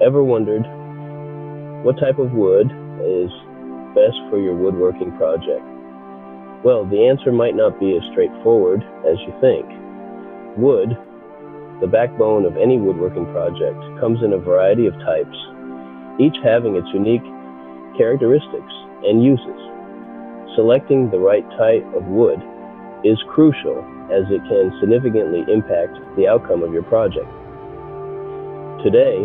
Ever wondered what type of wood is best for your woodworking project? Well, the answer might not be as straightforward as you think. Wood, the backbone of any woodworking project, comes in a variety of types, each having its unique characteristics and uses. Selecting the right type of wood is crucial as it can significantly impact the outcome of your project. Today,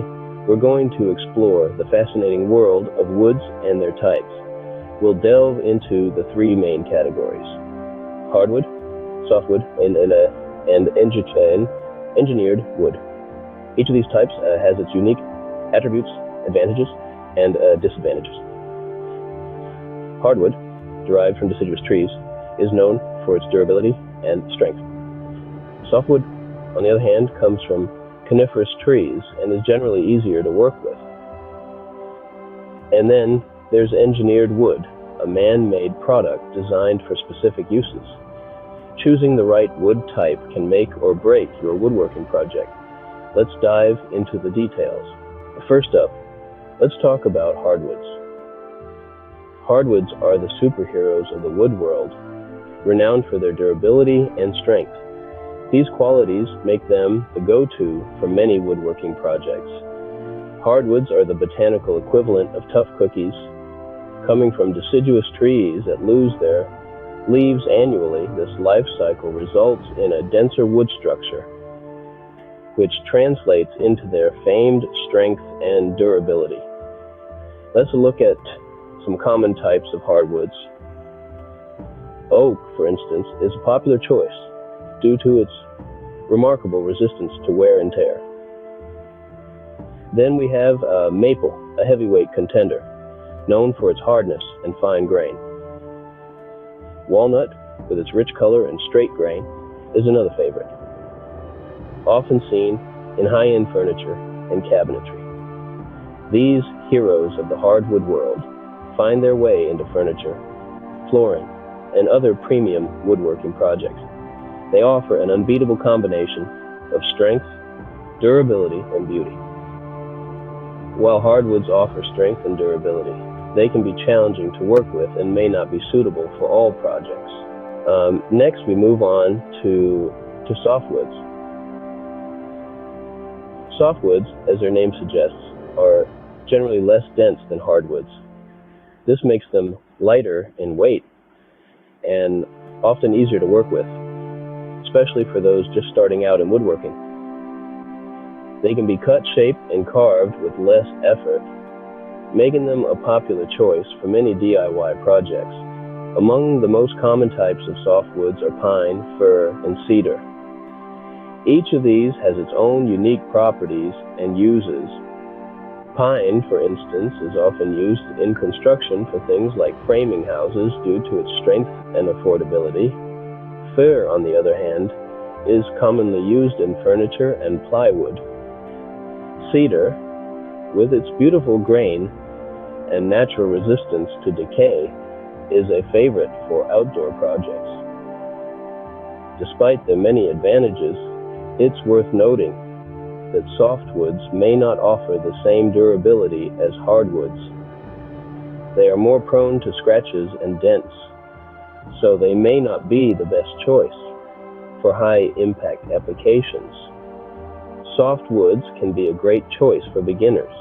we're going to explore the fascinating world of woods and their types. We'll delve into the three main categories: hardwood, softwood, and engineered wood. Each of these types has its unique attributes, advantages, and disadvantages. Hardwood, derived from deciduous trees, is known for its durability and strength. Softwood, on the other hand, comes from coniferous trees and is generally easier to work with. And then there's engineered wood, a man-made product designed for specific uses. Choosing the right wood type can make or break your woodworking project. Let's dive into the details. First up, let's talk about hardwoods. Hardwoods are the superheroes of the wood world, renowned for their durability and strength. These qualities make them the go-to for many woodworking projects. Hardwoods are the botanical equivalent of tough cookies. Coming from deciduous trees that lose their leaves annually, this life cycle results in a denser wood structure, which translates into their famed strength and durability. Let's look at some common types of hardwoods. Oak, for instance, is a popular choice due to its remarkable resistance to wear and tear. Then we have maple, a heavyweight contender, known for its hardness and fine grain. Walnut, with its rich color and straight grain, is another favorite, often seen in high-end furniture and cabinetry. These heroes of the hardwood world find their way into furniture, flooring, and other premium woodworking projects. They offer an unbeatable combination of strength, durability, and beauty. While hardwoods offer strength and durability, they can be challenging to work with and may not be suitable for all projects. Next, we move on to softwoods. Softwoods, as their name suggests, are generally less dense than hardwoods. This makes them lighter in weight and often easier to work with, especially for those just starting out in woodworking. They can be cut, shaped, and carved with less effort, making them a popular choice for many DIY projects. Among the most common types of softwoods are pine, fir, and cedar. Each of these has its own unique properties and uses. Pine, for instance, is often used in construction for things like framing houses due to its strength and affordability. Fir, on the other hand, is commonly used in furniture and plywood. Cedar, with its beautiful grain and natural resistance to decay, is a favorite for outdoor projects. Despite their many advantages, it's worth noting that softwoods may not offer the same durability as hardwoods. They are more prone to scratches and dents, so they may not be the best choice for high-impact applications. Softwoods can be a great choice for beginners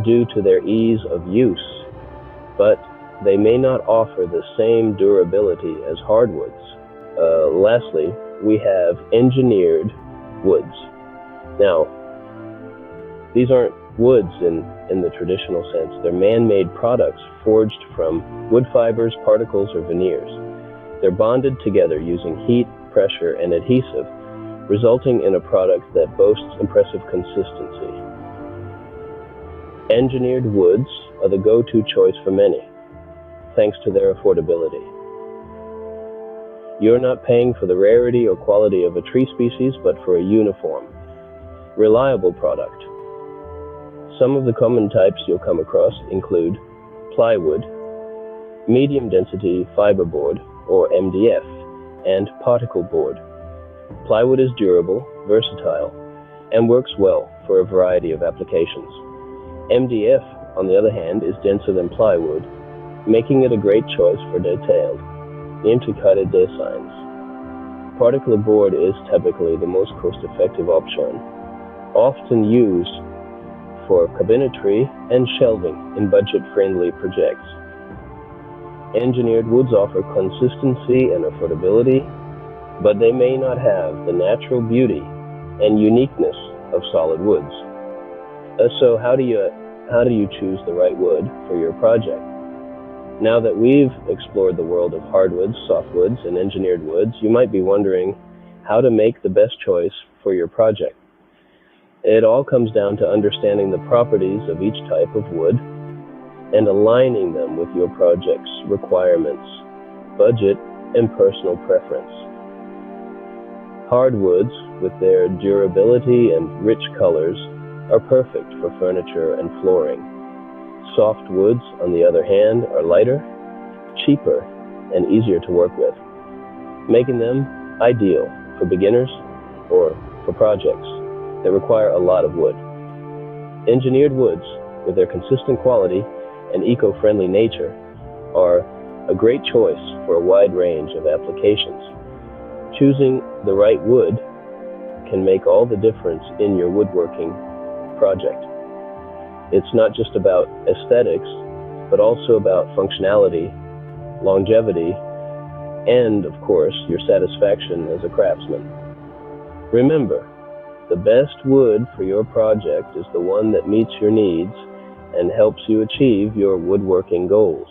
due to their ease of use, but they may not offer the same durability as hardwoods. Lastly, we have engineered woods. Now, these aren't woods in the traditional sense. They're man-made products forged from wood fibers, particles, or veneers. They're bonded together using heat, pressure, and adhesive, resulting in a product that boasts impressive consistency. Engineered woods are the go-to choice for many, thanks to their affordability. You're not paying for the rarity or quality of a tree species, but for a uniform, reliable product. Some of the common types you'll come across include plywood, medium density fiberboard or MDF, and particle board. Plywood is durable, versatile, and works well for a variety of applications. MDF, on the other hand, is denser than plywood, making it a great choice for detailed, intricate designs. Particle board is typically the most cost-effective option, often used for cabinetry and shelving in budget-friendly projects. Engineered woods offer consistency and affordability, but they may not have the natural beauty and uniqueness of solid woods. So how do you choose the right wood for your project? Now that we've explored the world of hardwoods, softwoods, and engineered woods, you might be wondering how to make the best choice for your project. It all comes down to understanding the properties of each type of wood and aligning them with your project's requirements, budget, and personal preference. Hardwoods, with their durability and rich colors, are perfect for furniture and flooring. Softwoods, on the other hand, are lighter, cheaper, and easier to work with, making them ideal for beginners or for projects that require a lot of wood. Engineered woods, with their consistent quality and eco-friendly nature, are a great choice for a wide range of applications. Choosing the right wood can make all the difference in your woodworking project. It's not just about aesthetics, but also about functionality, longevity, and, of course, your satisfaction as a craftsman. Remember, the best wood for your project is the one that meets your needs and helps you achieve your woodworking goals.